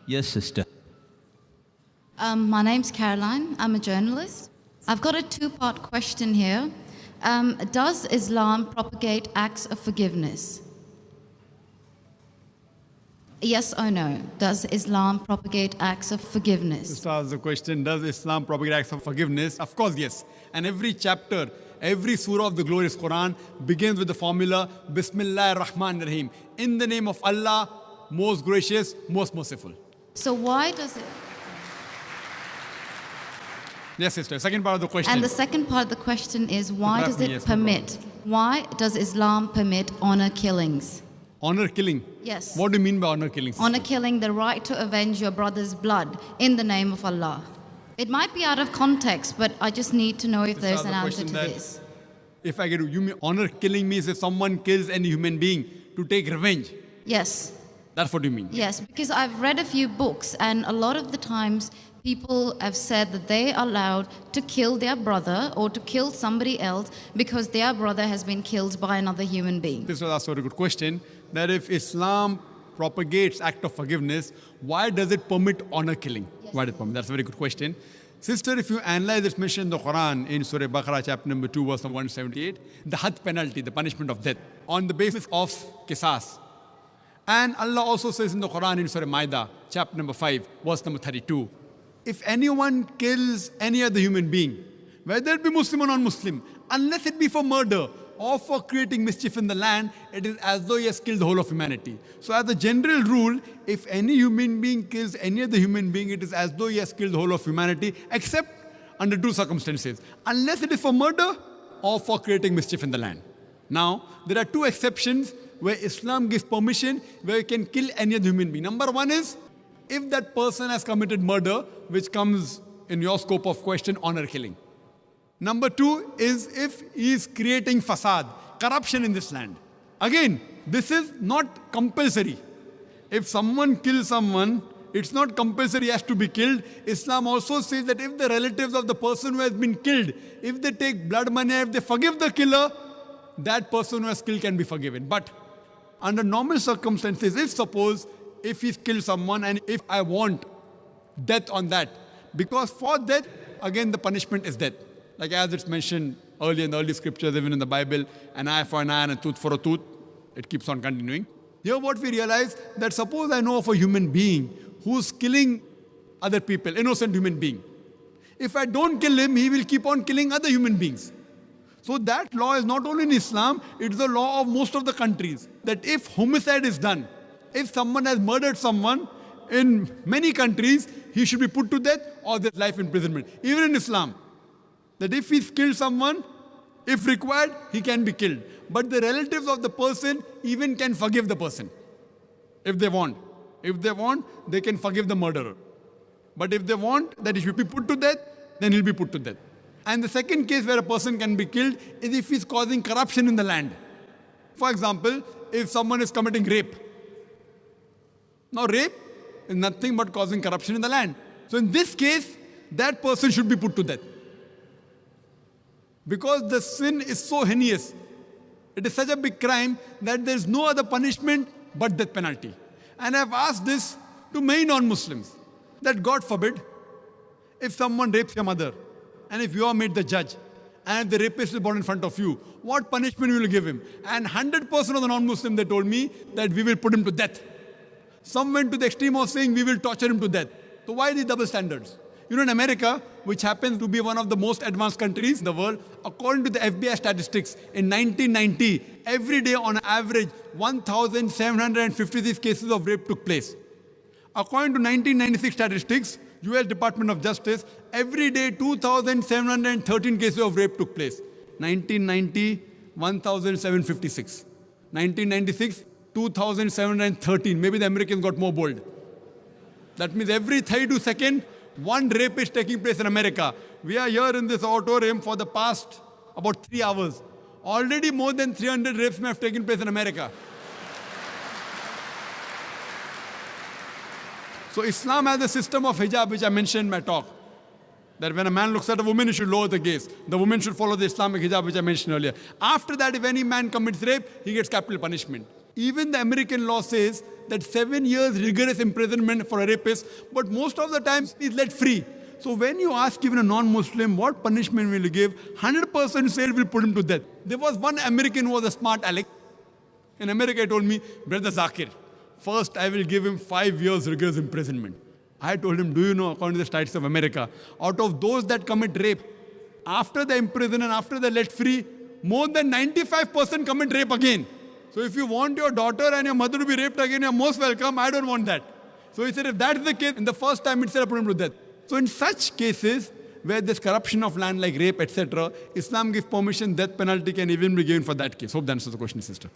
Yes, sister. My name's Caroline. I'm a journalist. I've got a two-part question here. Does Islam propagate acts of forgiveness? Yes or no? Does Islam propagate acts of forgiveness? Just ask the question, does Islam propagate acts of forgiveness? Of course, yes. And every chapter, every surah of the glorious Quran begins with the formula, Bismillah ar-Rahman ar-Rahim. In the name of Allah, most gracious, most merciful. So why does it... Yes, sister. Second part of the question. And the second part of the question is, why does it Yes, no permit? Why does Islam permit honor killings? Honor killing. Yes. What do you mean by honor killing, sister? Honor killing, the right to avenge your brother's blood in the name of Allah. It might be out of context, but I just need to know if Just there's ask an the answer question to that- this. If I get you mean honor killing means if someone kills any human being to take revenge. Yes. That's what you mean. Yes, because I've read a few books, and a lot of the times people have said that they are allowed to kill their brother or to kill somebody else because their brother has been killed by another human being. This was also a very good question. That if Islam propagates act of forgiveness, why does it permit honor killing? Why does it permit? That's a very good question. Sister, if you analyze this mention in the Quran, in Surah Baqarah, chapter number 2, verse number 178, the had penalty, the punishment of death, on the basis of qisas. And Allah also says in the Quran, in Surah Ma'idah, chapter number 5, verse number 32, if anyone kills any other human being, whether it be Muslim or non-Muslim, unless it be for murder or for creating mischief in the land, it is as though he has killed the whole of humanity. So as a general rule, if any human being kills any other human being, it is as though he has killed the whole of humanity, except under two circumstances. Unless it is for murder or for creating mischief in the land. Now, there are two exceptions where Islam gives permission where you can kill any other human being. Number one is, if that person has committed murder, which comes in your scope of question, honor killing. Number two is if he is creating fasad, corruption in this land. Again, this is not compulsory. If someone kills someone, it's not compulsory he has to be killed. Islam also says that if the relatives of the person who has been killed, if they take blood money, if they forgive the killer, that person who has killed can be forgiven. But under normal circumstances, if he's killed someone and if I want death on that, because for death, again the punishment is death. Like as it's mentioned earlier in the early scriptures, even in the Bible, an eye for an eye and a tooth for a tooth. It keeps on continuing. Here what we realize, that suppose I know of a human being who's killing other people, innocent human being. If I don't kill him, he will keep on killing other human beings. So that law is not only in Islam, it's the law of most of the countries. That if homicide is done, if someone has murdered someone, in many countries, he should be put to death or there's life imprisonment. Even in Islam, that if he's killed someone, if required, he can be killed. But the relatives of the person even can forgive the person, if they want. If they want, they can forgive the murderer. But if they want that he should be put to death, then he'll be put to death. And the second case where a person can be killed is if he's causing corruption in the land. For example, if someone is committing rape. Now rape is nothing but causing corruption in the land. So in this case, that person should be put to death. Because the sin is so heinous. It is such a big crime that there is no other punishment but death penalty. And I've asked this to many non-Muslims, that God forbid, if someone rapes your mother, and if you are made the judge, and if the rapist is brought in front of you, what punishment will you give him? And 100% of the non-Muslims, they told me that we will put him to death. Some went to the extreme of saying we will torture him to death. So why these double standards? You know, in America, which happens to be one of the most advanced countries in the world, according to the FBI statistics, in 1990, every day on average, 1,756 cases of rape took place. According to 1996 statistics, US Department of Justice, every day 2,713 cases of rape took place. 1990, 1,756. 1996, 2,713. Maybe the Americans got more bold. That means every 32 seconds, one rape is taking place in America. We are here in this auditorium for the past about 3 hours. Already more than 300 rapes may have taken place in America. So Islam has a system of hijab, which I mentioned in my talk. That when a man looks at a woman, he should lower the gaze. The woman should follow the Islamic hijab, which I mentioned earlier. After that, if any man commits rape, he gets capital punishment. Even the American law says that 7 years rigorous imprisonment for a rapist, but most of the time he's let free. So when you ask even a non-Muslim, what punishment will you give? 100% say we'll put him to death. There was one American who was a smart aleck. In America, he told me, Brother Zakir, first I will give him 5 years rigorous imprisonment. I told him, do you know, according to the Statutes of America, out of those that commit rape, after they imprison and after they're let free, more than 95% commit rape again. So if you want your daughter and your mother to be raped again, you're most welcome. I don't want that. So he said, if that's the case, in the first time itself, put him to death. So in such cases, where there's corruption of land like rape, etc., Islam gives permission, death penalty can even be given for that case. Hope that answers the question, sister.